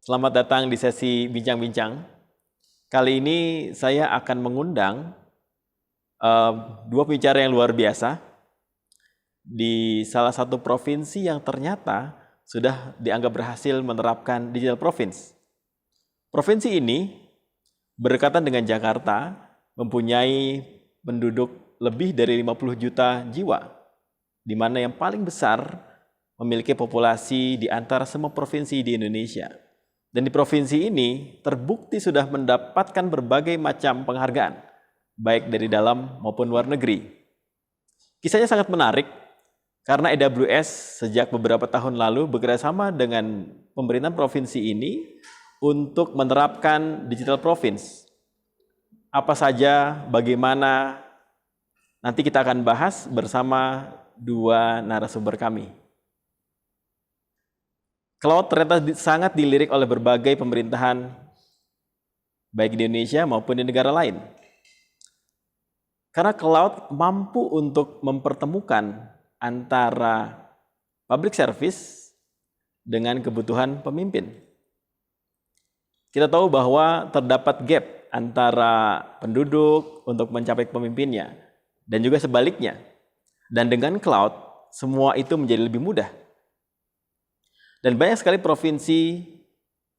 Selamat datang di sesi bincang-bincang. Kali ini saya akan mengundang dua pembicara yang luar biasa di salah satu provinsi yang ternyata sudah dianggap berhasil menerapkan digital province. Provinsi ini berdekatan dengan Jakarta, mempunyai penduduk lebih dari 50 juta jiwa, di mana yang paling besar memiliki populasi di antara semua provinsi di Indonesia. Dan di provinsi ini terbukti sudah mendapatkan berbagai macam penghargaan, baik dari dalam maupun luar negeri. Kisahnya sangat menarik karena AWS sejak beberapa tahun lalu bekerjasama dengan pemerintahan provinsi ini untuk menerapkan digital province. Apa saja, bagaimana, nanti kita akan bahas bersama dua narasumber kami. Cloud ternyata sangat dilirik oleh berbagai pemerintahan, baik di Indonesia maupun di negara lain. Karena cloud mampu untuk mempertemukan antara public service dengan kebutuhan pemimpin. Kita tahu bahwa terdapat gap antara penduduk untuk mencapai pemimpinnya, dan juga sebaliknya. Dan dengan cloud, semua itu menjadi lebih mudah. Dan banyak sekali provinsi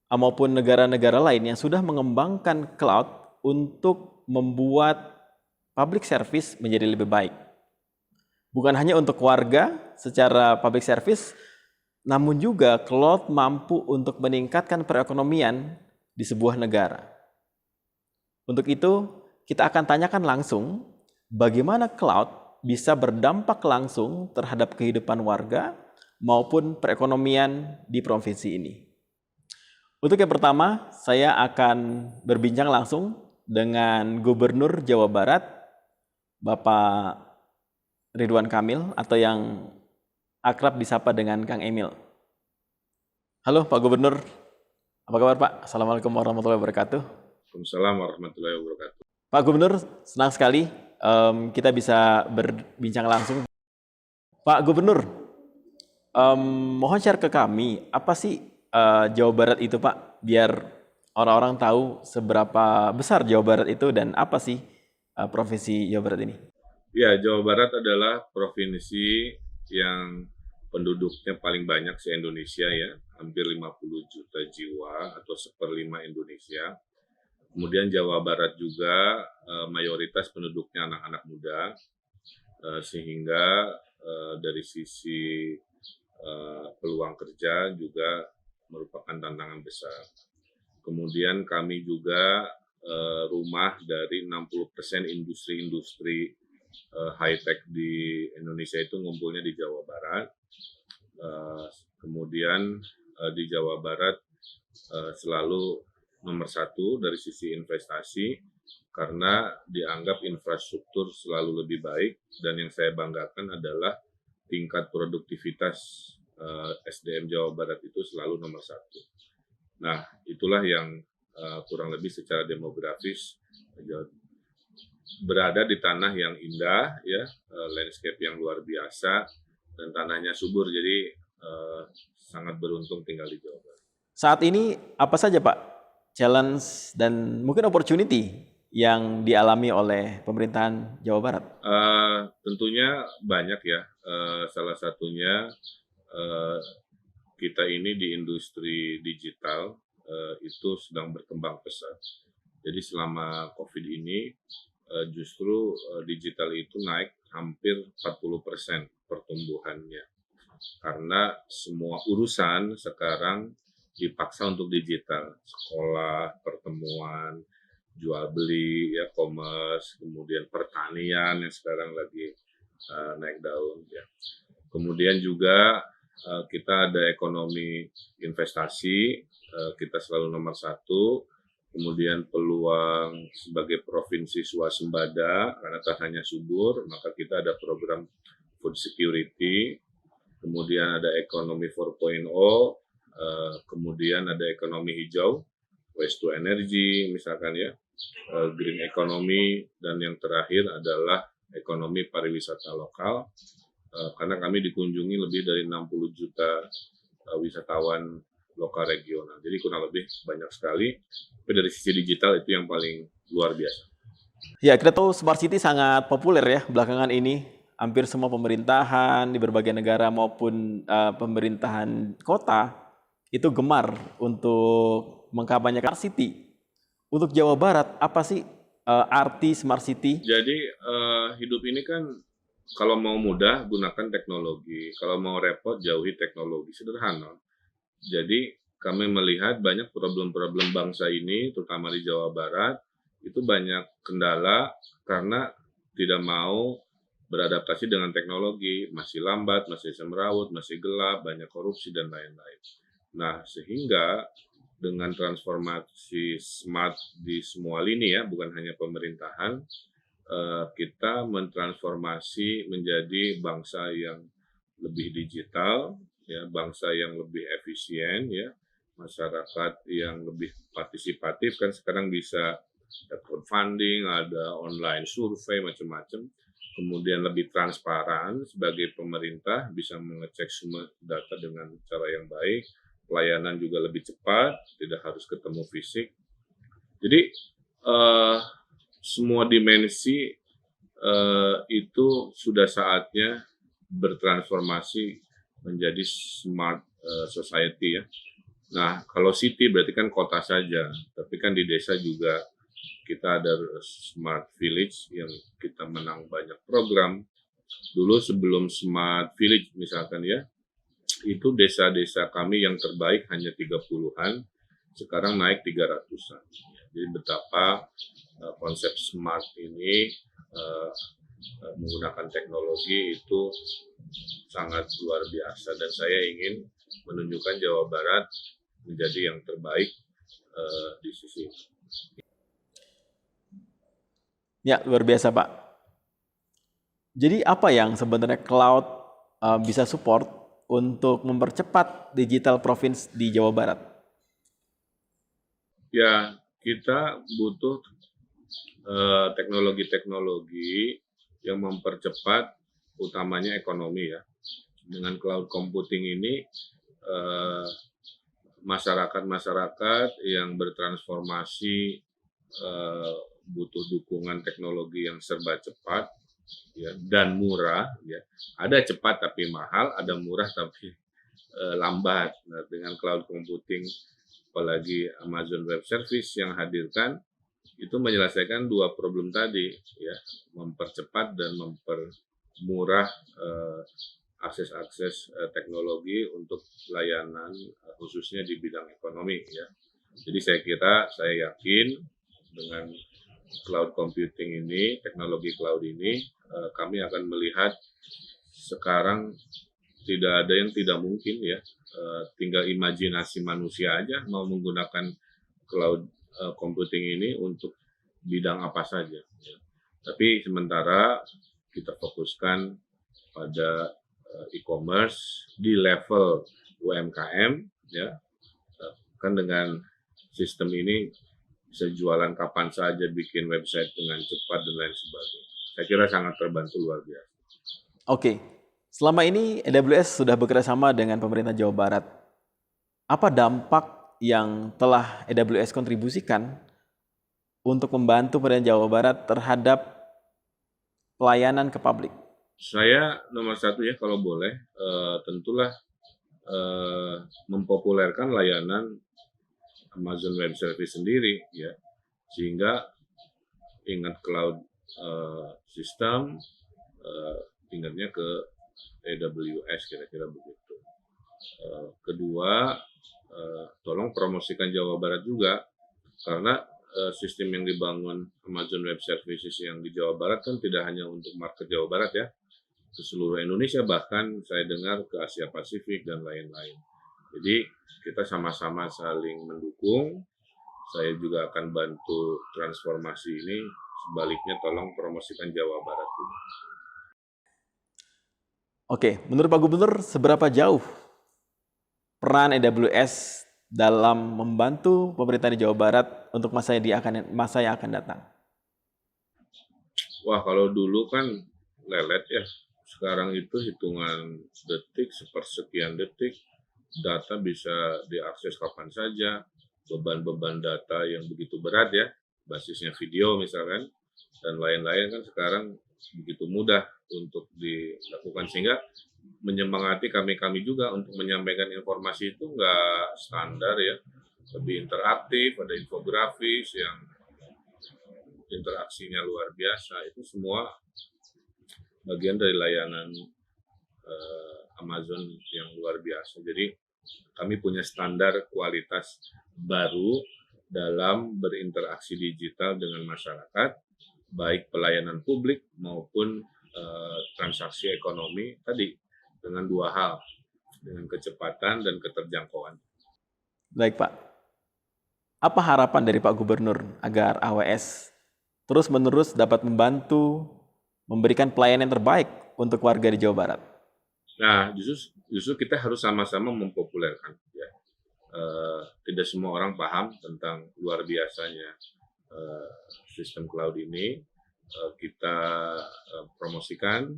maupun negara-negara lain yang sudah mengembangkan cloud untuk membuat public service menjadi lebih baik. Bukan hanya untuk warga secara public service, namun juga cloud mampu untuk meningkatkan perekonomian di sebuah negara. Untuk itu, kita akan tanyakan langsung bagaimana cloud bisa berdampak langsung terhadap kehidupan warga maupun perekonomian di provinsi ini. Untuk yang pertama, saya akan berbincang langsung dengan Gubernur Jawa Barat, Bapak Ridwan Kamil, atau yang akrab disapa dengan Kang Emil. Halo Pak Gubernur, apa kabar Pak? Assalamualaikum warahmatullahi wabarakatuh. Waalaikumsalam warahmatullahi wabarakatuh. Pak Gubernur, senang sekali kita bisa berbincang langsung. Pak Gubernur, mohon share ke kami, apa sih Jawa Barat itu Pak, biar orang-orang tahu seberapa besar Jawa Barat itu dan apa sih Provinsi Jawa Barat ini? Ya, Jawa Barat adalah provinsi yang penduduknya paling banyak se-Indonesia ya, hampir 50 juta jiwa atau 1/5 Indonesia. Kemudian Jawa Barat juga mayoritas penduduknya anak-anak muda, sehingga dari sisi peluang kerja juga merupakan tantangan besar. Kemudian kami juga rumah dari 60% industri-industri high-tech di Indonesia itu ngumpulnya di Jawa Barat. Kemudian di Jawa Barat selalu nomor satu dari sisi investasi karena dianggap infrastruktur selalu lebih baik, dan yang saya banggakan adalah tingkat produktivitas SDM Jawa Barat itu selalu nomor satu. Nah, itulah yang kurang lebih secara demografis berada di tanah yang indah, ya, landscape yang luar biasa, dan tanahnya subur. Jadi sangat beruntung tinggal di Jawa Barat. Saat ini apa saja Pak challenge dan mungkin opportunity yang dialami oleh pemerintahan Jawa Barat? Tentunya banyak ya. Salah satunya kita ini di industri digital itu sedang berkembang pesat. Jadi selama COVID ini justru digital itu naik hampir 40% pertumbuhannya. Karena semua urusan sekarang dipaksa untuk digital. Sekolah, pertemuan, jual beli, ya, commerce, kemudian pertanian yang sekarang lagi naik daun, ya. Kemudian juga kita ada ekonomi investasi, kita selalu nomor satu. Kemudian peluang sebagai provinsi swasembada, karena tanahnya subur, maka kita ada program food security. Kemudian ada ekonomi 4.0, kemudian ada ekonomi hijau, waste to energy misalkan ya, green economy, dan yang terakhir adalah ekonomi pariwisata lokal, karena kami dikunjungi lebih dari 60 juta wisatawan lokal regional. Jadi kurang lebih banyak sekali. Tapi dari sisi digital itu yang paling luar biasa. Ya, kita tahu Smart City sangat populer ya belakangan ini. Hampir semua pemerintahan di berbagai negara maupun pemerintahan kota itu gemar untuk mengkampanyekan Smart City. Untuk Jawa Barat, apa sih arti Smart City? Jadi hidup ini kan kalau mau mudah gunakan teknologi, kalau mau repot jauhi teknologi, sederhana. Jadi kami melihat banyak problem-problem bangsa ini, terutama di Jawa Barat, itu banyak kendala karena tidak mau beradaptasi dengan teknologi, masih lambat, masih semrawut, masih gelap, banyak korupsi dan lain-lain. Nah, sehingga dengan transformasi smart di semua lini ya, bukan hanya pemerintahan, kita mentransformasi menjadi bangsa yang lebih digital, ya, bangsa yang lebih efisien, ya, masyarakat yang lebih partisipatif kan sekarang bisa ada crowdfunding, ada online survei macam-macam, kemudian lebih transparan sebagai pemerintah bisa mengecek semua data dengan cara yang baik, pelayanan juga lebih cepat, tidak harus ketemu fisik. Jadi semua dimensi itu sudah saatnya bertransformasi menjadi smart society ya. Nah, kalau city berarti kan kota saja, tapi kan di desa juga kita ada smart village yang kita menang banyak program. Dulu sebelum smart village misalkan ya, itu desa-desa kami yang terbaik hanya 30-an, sekarang naik 300-an. Jadi betapa konsep smart ini menggunakan teknologi itu sangat luar biasa dan saya ingin menunjukkan Jawa Barat menjadi yang terbaik di sisi ini. Ya, luar biasa Pak. Jadi apa yang sebenarnya cloud bisa support untuk mempercepat digital province di Jawa Barat? Ya, kita butuh teknologi-teknologi yang mempercepat utamanya ekonomi ya. Dengan cloud computing ini masyarakat-masyarakat yang bertransformasi butuh dukungan teknologi yang serba cepat ya, dan murah ya. Ada cepat tapi mahal, ada murah tapi lambat. Nah, dengan cloud computing apalagi Amazon Web Service yang hadirkan itu menyelesaikan dua problem tadi ya, mempercepat dan mempermurah akses-akses teknologi untuk layanan khususnya di bidang ekonomi ya. Jadi saya yakin dengan cloud computing ini, teknologi cloud ini, kami akan melihat sekarang tidak ada yang tidak mungkin ya, tinggal imajinasi manusia aja mau menggunakan cloud computing ini untuk bidang apa saja. Ya. Tapi sementara kita fokuskan pada e-commerce di level UMKM, ya kan dengan sistem ini bisa jualan kapan saja, bikin website dengan cepat dan lain sebagainya. Saya kira sangat terbantu luar biasa. Oke, selama ini AWS sudah bekerjasama dengan pemerintah Jawa Barat. Apa dampak yang telah AWS kontribusikan untuk membantu pemerintah Jawa Barat terhadap pelayanan ke publik? Saya nomor satu ya kalau boleh, tentulah mempopulerkan layanan Amazon Web Service sendiri ya, sehingga ingat cloud system, ingatnya ke AWS kira-kira begitu. Kedua, tolong promosikan Jawa Barat juga, karena sistem yang dibangun Amazon Web Services yang di Jawa Barat kan tidak hanya untuk market Jawa Barat ya, ke seluruh Indonesia, bahkan saya dengar ke Asia Pasifik dan lain-lain. Jadi kita sama-sama saling mendukung. Saya juga akan bantu transformasi ini. Sebaliknya tolong promosikan Jawa Barat juga. Oke, menurut Pak Gubernur seberapa jauh peran AWS dalam membantu pemerintah di Jawa Barat untuk masa yang akan datang? Wah, kalau dulu kan lelet ya. Sekarang itu hitungan detik, sepersekian detik, data bisa diakses kapan saja, beban-beban data yang begitu berat ya, basisnya video misalkan, dan lain-lain kan sekarang begitu mudah untuk dilakukan, sehingga menyemangati kami-kami juga untuk menyampaikan informasi itu nggak standar ya, lebih interaktif, ada infografis yang interaksinya luar biasa. Itu semua bagian dari layanan Amazon yang luar biasa. Jadi kami punya standar kualitas baru dalam berinteraksi digital dengan masyarakat, baik pelayanan publik maupun transaksi ekonomi tadi, dengan dua hal, dengan kecepatan dan keterjangkauan. Baik Pak, apa harapan dari Pak Gubernur agar AWS terus-menerus dapat membantu memberikan pelayanan yang terbaik untuk warga di Jawa Barat? Nah, justru kita harus sama-sama mempopulerkan ya. Tidak semua orang paham tentang luar biasanya sistem cloud ini. Kita promosikan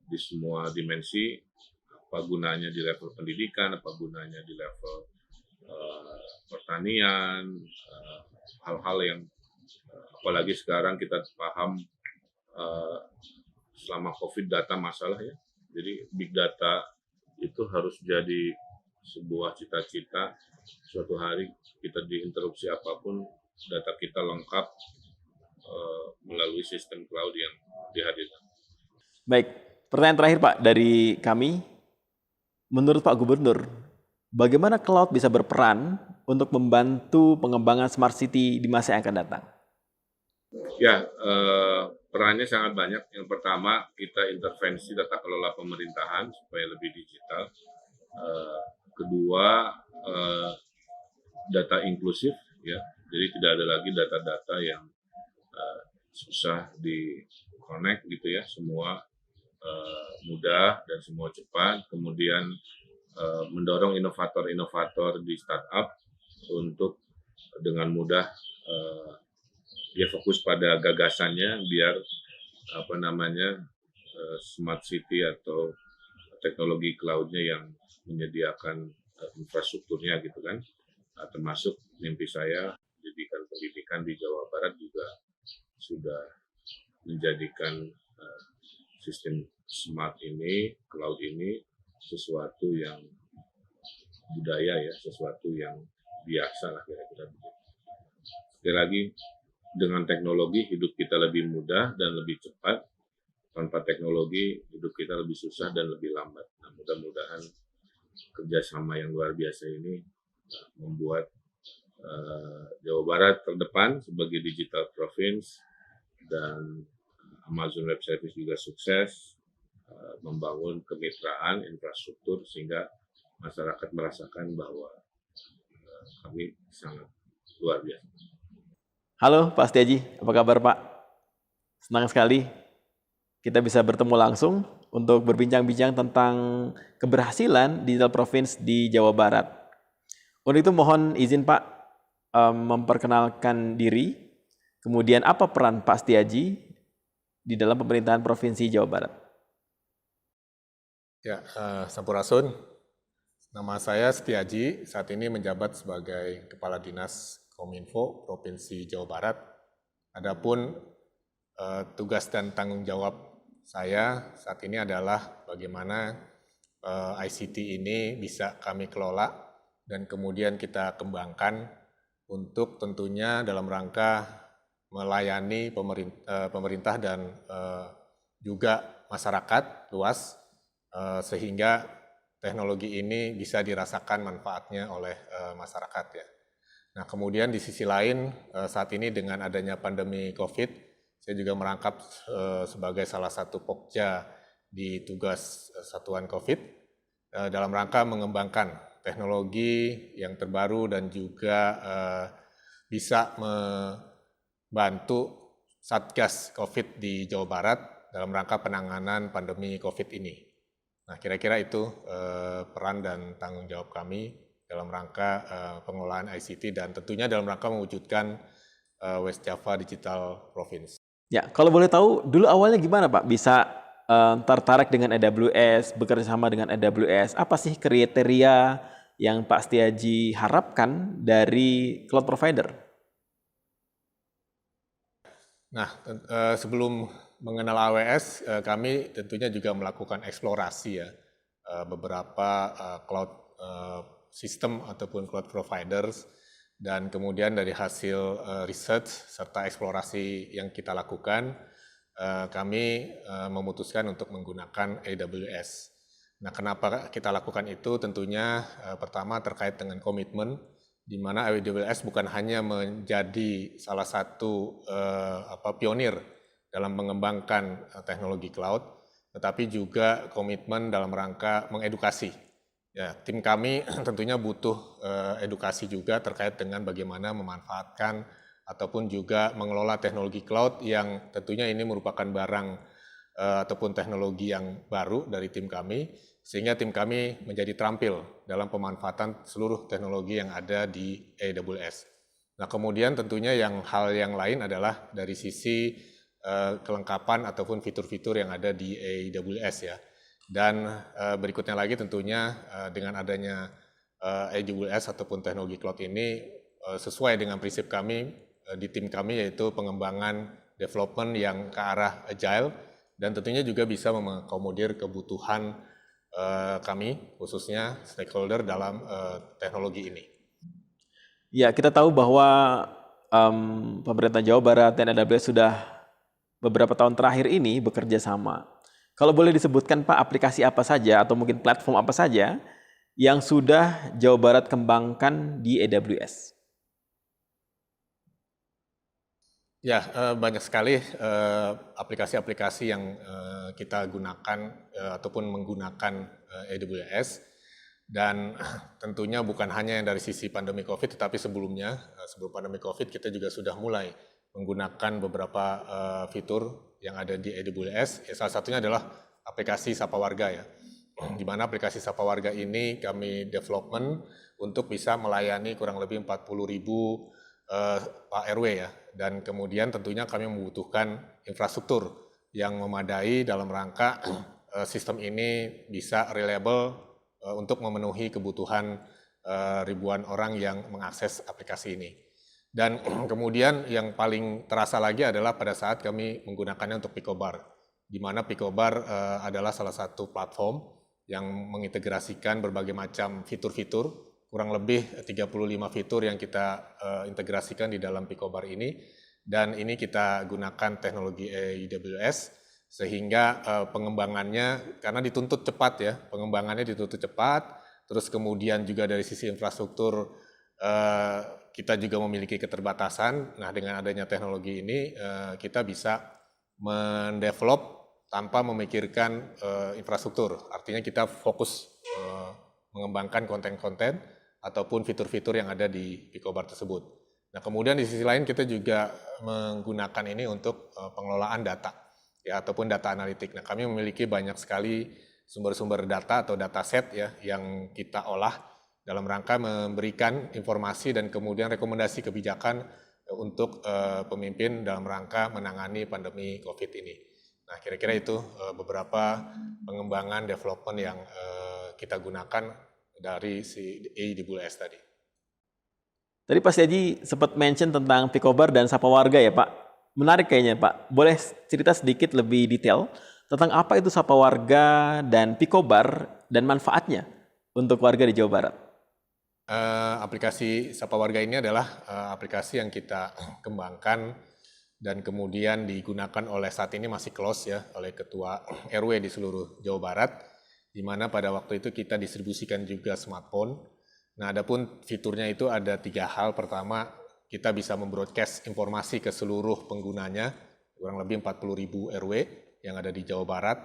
di semua dimensi, apa gunanya di level pendidikan, apa gunanya di level pertanian, hal-hal yang apalagi sekarang kita paham selama COVID data masalah ya. Jadi big data itu harus jadi sebuah cita-cita, suatu hari kita diinterupsi apapun, data kita lengkap melalui sistem cloud yang dihadirkan. Baik, pertanyaan terakhir Pak dari kami. Menurut Pak Gubernur, bagaimana cloud bisa berperan untuk membantu pengembangan smart city di masa yang akan datang? Ya, perannya sangat banyak. Yang pertama, kita intervensi tata kelola pemerintahan supaya lebih digital. Kedua, data inklusif, ya. Jadi tidak ada lagi data-data yang susah di-connect gitu ya. Semua mudah dan semua cepat. Kemudian mendorong inovator-inovator di startup untuk dengan mudah dia fokus pada gagasannya biar smart city atau teknologi cloud-nya yang menyediakan infrastrukturnya gitu kan. Termasuk mimpi saya pendidikan di Jawa Barat juga sudah menjadikan sistem smart ini, cloud ini sesuatu yang budaya ya, sesuatu yang biasa lah kira-kira begitu. Sekali lagi, dengan teknologi hidup kita lebih mudah dan lebih cepat. Tanpa teknologi hidup kita lebih susah dan lebih lambat. Nah, mudah-mudahan kerjasama yang luar biasa ini membuat Jawa Barat terdepan sebagai digital province, dan Amazon Web Service juga sukses membangun kemitraan infrastruktur sehingga masyarakat merasakan bahwa kami sangat luar biasa. Halo Pak Setiaji, apa kabar Pak? Senang sekali kita bisa bertemu langsung untuk berbincang-bincang tentang keberhasilan digital province di Jawa Barat. Untuk itu mohon izin Pak memperkenalkan diri, kemudian apa peran Pak Setiaji di dalam pemerintahan Provinsi Jawa Barat? Ya, Sampurasun. Nama saya Setiaji, saat ini menjabat sebagai Kepala Dinas Kominfo Provinsi Jawa Barat. Adapun tugas dan tanggung jawab saya saat ini adalah bagaimana ICT ini bisa kami kelola dan kemudian kita kembangkan untuk tentunya dalam rangka melayani pemerintah dan juga masyarakat luas, sehingga teknologi ini bisa dirasakan manfaatnya oleh masyarakat ya. Nah, kemudian di sisi lain saat ini dengan adanya pandemi COVID, saya juga merangkap sebagai salah satu pokja di tugas satuan COVID dalam rangka mengembangkan teknologi yang terbaru dan juga bisa membantu Satgas COVID di Jawa Barat dalam rangka penanganan pandemi COVID ini. Nah, kira-kira itu peran dan tanggung jawab kami dalam rangka pengelolaan ICT dan tentunya dalam rangka mewujudkan West Java Digital Province. Ya, kalau boleh tahu dulu awalnya gimana Pak bisa tertarik dengan AWS, bekerja sama dengan AWS? Apa sih kriteria yang Pak Setiaji harapkan dari cloud provider? Nah, sebelum mengenal AWS, kami tentunya juga melakukan eksplorasi ya, beberapa cloud system ataupun cloud providers, dan kemudian dari hasil research serta eksplorasi yang kita lakukan, kami memutuskan untuk menggunakan AWS. Nah, kenapa kita lakukan itu? Tentunya pertama terkait dengan komitmen, di mana AWS bukan hanya menjadi salah satu pionir dalam mengembangkan teknologi cloud, tetapi juga komitmen dalam rangka mengedukasi. Ya, tim kami tentunya butuh edukasi juga terkait dengan bagaimana memanfaatkan ataupun juga mengelola teknologi cloud yang tentunya ini merupakan barang ataupun teknologi yang baru dari tim kami, sehingga tim kami menjadi terampil dalam pemanfaatan seluruh teknologi yang ada di AWS. Nah, kemudian tentunya hal yang lain adalah dari sisi kelengkapan ataupun fitur-fitur yang ada di AWS ya. Dan berikutnya lagi tentunya dengan adanya AWS ataupun teknologi cloud ini sesuai dengan prinsip kami di tim kami, yaitu pengembangan development yang ke arah agile, dan tentunya juga bisa mengakomodir kebutuhan kami, khususnya stakeholder dalam teknologi ini. Ya, kita tahu bahwa pemerintah Jawa Barat dan AWS sudah beberapa tahun terakhir ini bekerja sama. Kalau boleh disebutkan Pak, aplikasi apa saja atau mungkin platform apa saja yang sudah Jawa Barat kembangkan di AWS? Ya, banyak sekali aplikasi-aplikasi yang kita gunakan ataupun menggunakan AWS, dan tentunya bukan hanya yang dari sisi pandemi COVID, tetapi sebelumnya, sebelum pandemi COVID kita juga sudah mulai menggunakan beberapa fitur yang ada di AWS. Ya, salah satunya adalah aplikasi Sapa Warga ya, di mana aplikasi Sapa Warga ini kami development untuk bisa melayani kurang lebih 40.000 Pak RW ya, dan kemudian tentunya kami membutuhkan infrastruktur yang memadai dalam rangka sistem ini bisa reliable untuk memenuhi kebutuhan ribuan orang yang mengakses aplikasi ini. Dan kemudian yang paling terasa lagi adalah pada saat kami menggunakannya untuk Picobar, di mana Picobar adalah salah satu platform yang mengintegrasikan berbagai macam fitur-fitur, kurang lebih 35 fitur yang kita integrasikan di dalam Picobar ini, dan ini kita gunakan teknologi AWS, sehingga pengembangannya, karena dituntut cepat ya, pengembangannya dituntut cepat, terus kemudian juga dari sisi infrastruktur kita juga memiliki keterbatasan. Nah, dengan adanya teknologi ini kita bisa mendevelop tanpa memikirkan infrastruktur. Artinya kita fokus mengembangkan konten-konten ataupun fitur-fitur yang ada di Picobar tersebut. Nah, kemudian di sisi lain kita juga menggunakan ini untuk pengelolaan data ya, ataupun data analitik. Nah, kami memiliki banyak sekali sumber-sumber data atau dataset ya yang kita olah dalam rangka memberikan informasi dan kemudian rekomendasi kebijakan untuk pemimpin dalam rangka menangani pandemi COVID ini. Nah, kira-kira itu beberapa pengembangan development yang kita gunakan dari si AWS tadi. Tadi Pak Setiaji sempat mention tentang Picobar dan Sapa Warga ya Pak. Menarik kayaknya Pak. Boleh cerita sedikit lebih detail tentang apa itu Sapa Warga dan Picobar dan manfaatnya untuk warga di Jawa Barat? Aplikasi Sapa Warga ini adalah aplikasi yang kita kembangkan dan kemudian digunakan oleh saat ini masih close ya oleh Ketua RW di seluruh Jawa Barat, di mana pada waktu itu kita distribusikan juga smartphone. Nah, adapun fiturnya itu ada 3 hal. Pertama, kita bisa membroadcast informasi ke seluruh penggunanya, kurang lebih 40.000 RW yang ada di Jawa Barat.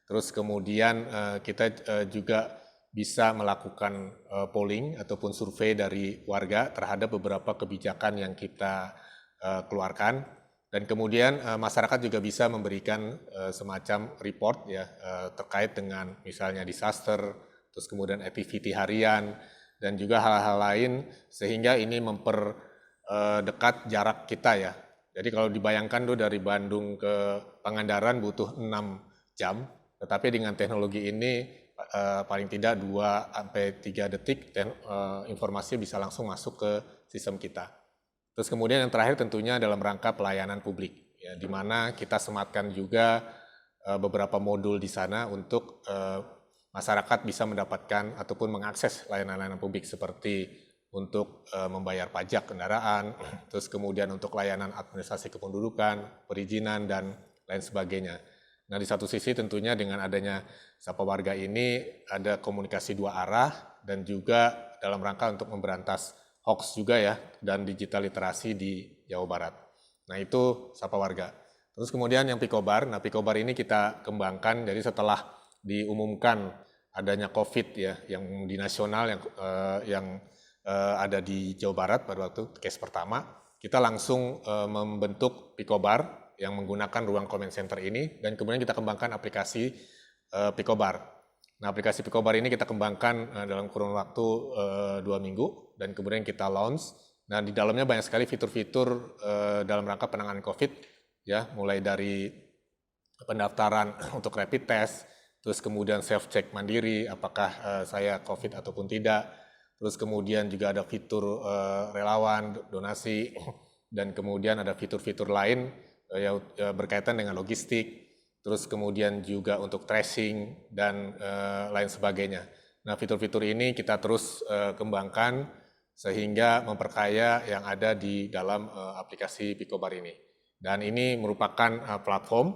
Terus kemudian kita juga bisa melakukan polling ataupun survei dari warga terhadap beberapa kebijakan yang kita keluarkan, dan kemudian masyarakat juga bisa memberikan semacam report ya terkait dengan misalnya disaster, terus kemudian activity harian dan juga hal-hal lain, sehingga ini memperdekat jarak kita ya. Jadi kalau dibayangkan tuh dari Bandung ke Pangandaran butuh 6 jam, tetapi dengan teknologi ini paling tidak 2-3 detik dan informasi bisa langsung masuk ke sistem kita. Terus kemudian yang terakhir tentunya dalam rangka pelayanan publik, ya, di mana kita sematkan juga beberapa modul di sana untuk masyarakat bisa mendapatkan ataupun mengakses layanan-layanan publik seperti untuk membayar pajak kendaraan, terus kemudian untuk layanan administrasi kependudukan, perizinan, dan lain sebagainya. Nah, di satu sisi tentunya dengan adanya Sapa Warga ini ada komunikasi dua arah dan juga dalam rangka untuk memberantas hoax juga ya, dan digital literasi di Jawa Barat. Nah, itu Sapa Warga. Terus kemudian yang Picobar, nah Picobar ini kita kembangkan, jadi setelah diumumkan adanya COVID ya, yang di nasional yang ada di Jawa Barat pada waktu case pertama, kita langsung membentuk Picobar yang menggunakan ruang comment center ini, dan kemudian kita kembangkan aplikasi Picobar. Nah, aplikasi Picobar ini kita kembangkan dalam kurun waktu 2 minggu, dan kemudian kita launch. Nah, di dalamnya banyak sekali fitur-fitur dalam rangka penanganan COVID, ya, mulai dari pendaftaran untuk rapid test, terus kemudian self-check mandiri, apakah saya COVID ataupun tidak, terus kemudian juga ada fitur relawan, donasi, dan kemudian ada fitur-fitur lain yang berkaitan dengan logistik, terus kemudian juga untuk tracing, dan lain sebagainya. Nah, fitur-fitur ini kita terus kembangkan sehingga memperkaya yang ada di dalam aplikasi Picobar ini. Dan ini merupakan platform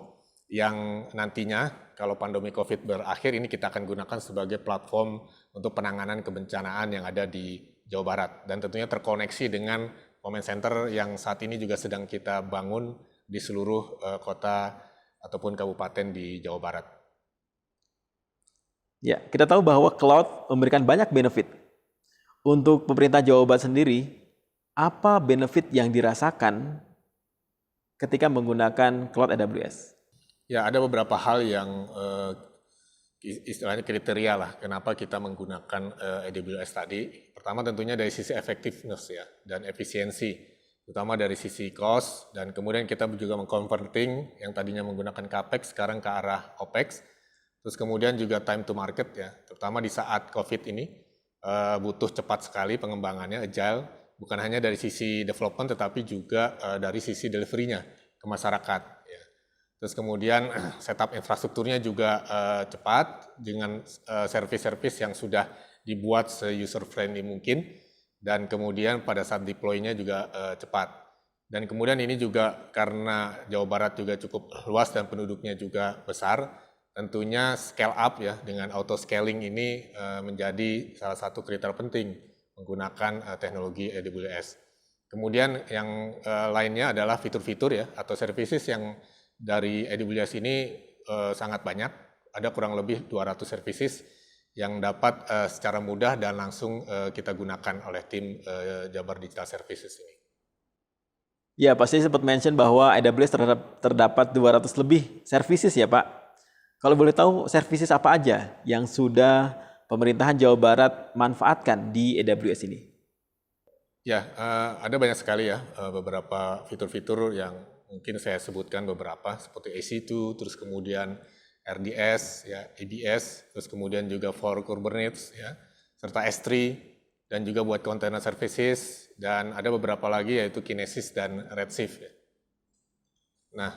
yang nantinya kalau pandemi COVID berakhir ini kita akan gunakan sebagai platform untuk penanganan kebencanaan yang ada di Jawa Barat. Dan tentunya terkoneksi dengan comment center yang saat ini juga sedang kita bangun di seluruh kota ataupun kabupaten di Jawa Barat. Ya, kita tahu bahwa cloud memberikan banyak benefit. Untuk pemerintah Jawa Barat sendiri, apa benefit yang dirasakan ketika menggunakan cloud AWS? Ya, ada beberapa hal yang istilahnya kriteria lah kenapa kita menggunakan AWS tadi. Pertama tentunya dari sisi effectiveness ya, dan efisiensi. Terutama dari sisi cost, dan kemudian kita juga mengconverting yang tadinya menggunakan CAPEX sekarang ke arah OPEX. Terus kemudian juga time to market ya, terutama di saat COVID ini butuh cepat sekali pengembangannya, agile, bukan hanya dari sisi development tetapi juga dari sisi delivery-nya ke masyarakat. Ya. Terus kemudian setup infrastrukturnya juga cepat dengan service-service yang sudah dibuat se-user friendly mungkin. Dan kemudian pada saat deploy-nya juga cepat. Dan kemudian ini juga karena Jawa Barat juga cukup luas dan penduduknya juga besar, tentunya scale up ya dengan auto scaling ini menjadi salah satu kriteria penting menggunakan teknologi AWS. Kemudian yang lainnya adalah fitur-fitur ya atau services yang dari AWS ini sangat banyak, ada kurang lebih 200 services yang dapat secara mudah dan langsung kita gunakan oleh tim Jabar Digital Services ini. Ya, pasti sempat mention bahwa AWS terdapat 200 lebih services ya Pak. Kalau boleh tahu services apa aja yang sudah pemerintahan Jawa Barat manfaatkan di AWS ini? Ya, ada banyak sekali ya beberapa fitur-fitur yang mungkin saya sebutkan beberapa seperti EC2, terus kemudian RDS, ya, EBS, terus kemudian juga for Kubernetes, ya, serta S3, dan juga buat container services, dan ada beberapa lagi yaitu Kinesis dan Redshift. Ya. Nah,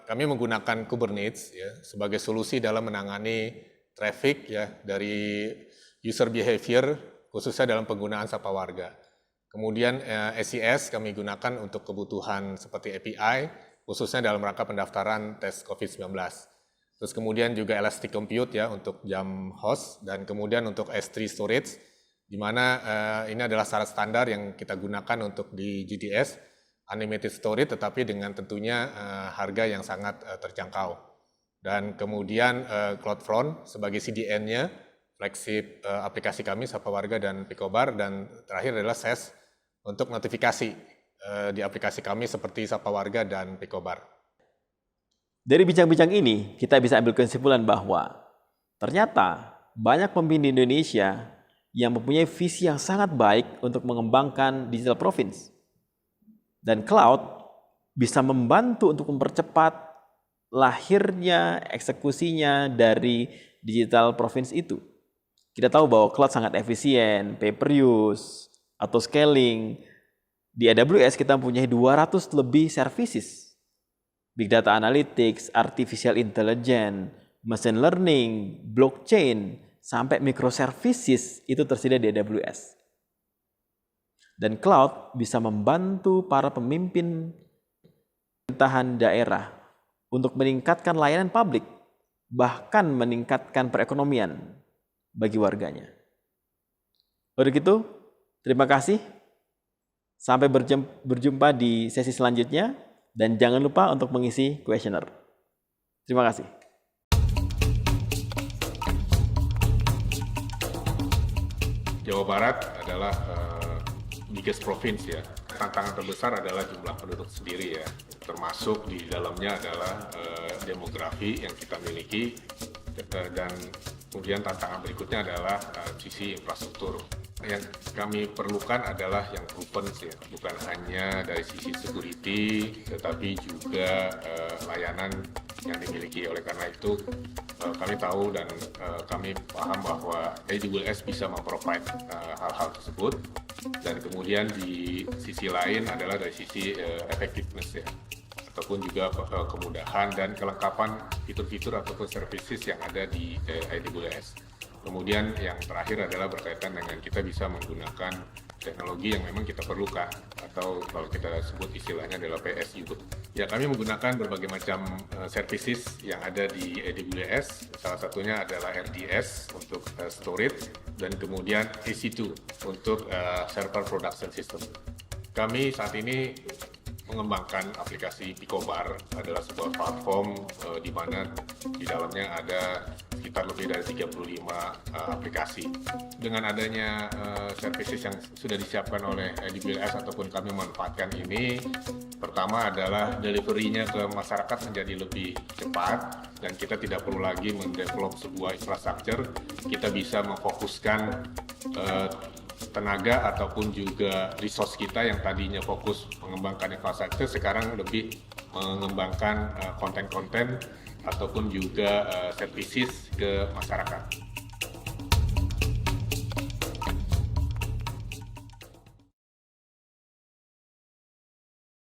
kami menggunakan Kubernetes ya, sebagai solusi dalam menangani traffic ya, dari user behavior, khususnya dalam penggunaan Sapa Warga. Kemudian SES kami gunakan untuk kebutuhan seperti API, khususnya dalam rangka pendaftaran tes COVID-19. Terus kemudian juga Elastic Compute ya untuk jam host, dan kemudian untuk S3 storage, di mana ini adalah syarat standar yang kita gunakan untuk di GDS, unlimited storage, tetapi dengan tentunya harga yang sangat terjangkau. Dan kemudian CloudFront sebagai CDN-nya, flagship aplikasi kami Sapa Warga dan Picobar, dan terakhir adalah SES untuk notifikasi di aplikasi kami seperti Sapa Warga dan Picobar. Dari bincang-bincang ini, kita bisa ambil kesimpulan bahwa ternyata banyak pemimpin di Indonesia yang mempunyai visi yang sangat baik untuk mengembangkan digital province. Dan cloud bisa membantu untuk mempercepat lahirnya, eksekusinya dari digital province itu. Kita tahu bahwa cloud sangat efisien, pay per use, atau scaling. Di AWS kita mempunyai 200 lebih services. Big data analytics, artificial intelligence, machine learning, blockchain, sampai microservices itu tersedia di AWS. Dan cloud bisa membantu para pemimpin pemerintahan daerah untuk meningkatkan layanan publik, bahkan meningkatkan perekonomian bagi warganya. Untuk itu, terima kasih. Sampai berjumpa di sesi selanjutnya, dan jangan lupa untuk mengisi kuesioner. Terima kasih. Jawa Barat adalah biggest province ya. Tantangan terbesar adalah jumlah penduduk sendiri ya. Termasuk di dalamnya adalah demografi yang kita miliki, dan kemudian tantangan berikutnya adalah sisi infrastruktur. Yang kami perlukan adalah yang proven ya, bukan hanya dari sisi security, tetapi juga layanan yang dimiliki. Oleh karena itu, kami tahu dan kami paham bahwa AWS bisa memprovide hal-hal tersebut. Dan kemudian di sisi lain adalah dari sisi effectiveness ya, ataupun juga kemudahan dan kelengkapan fitur-fitur ataupun services yang ada di AWS. Kemudian yang terakhir adalah berkaitan dengan kita bisa menggunakan teknologi yang memang kita perlukan, atau kalau kita sebut istilahnya adalah PSU. Ya, kami menggunakan berbagai macam services yang ada di AWS. Salah satunya adalah RDS untuk storage, dan kemudian EC2 untuk server production system. Kami saat ini mengembangkan aplikasi Picobar, adalah sebuah platform di mana di dalamnya ada sekitar lebih dari 35 aplikasi. Dengan adanya services yang sudah disiapkan oleh AWS ataupun kami memanfaatkan ini, pertama adalah delivery-nya ke masyarakat menjadi lebih cepat, dan kita tidak perlu lagi mendevelop sebuah infrastruktur. Kita bisa memfokuskan tenaga ataupun juga resource kita yang tadinya fokus mengembangkan infrastruktur, sekarang lebih mengembangkan konten-konten ataupun juga services ke masyarakat.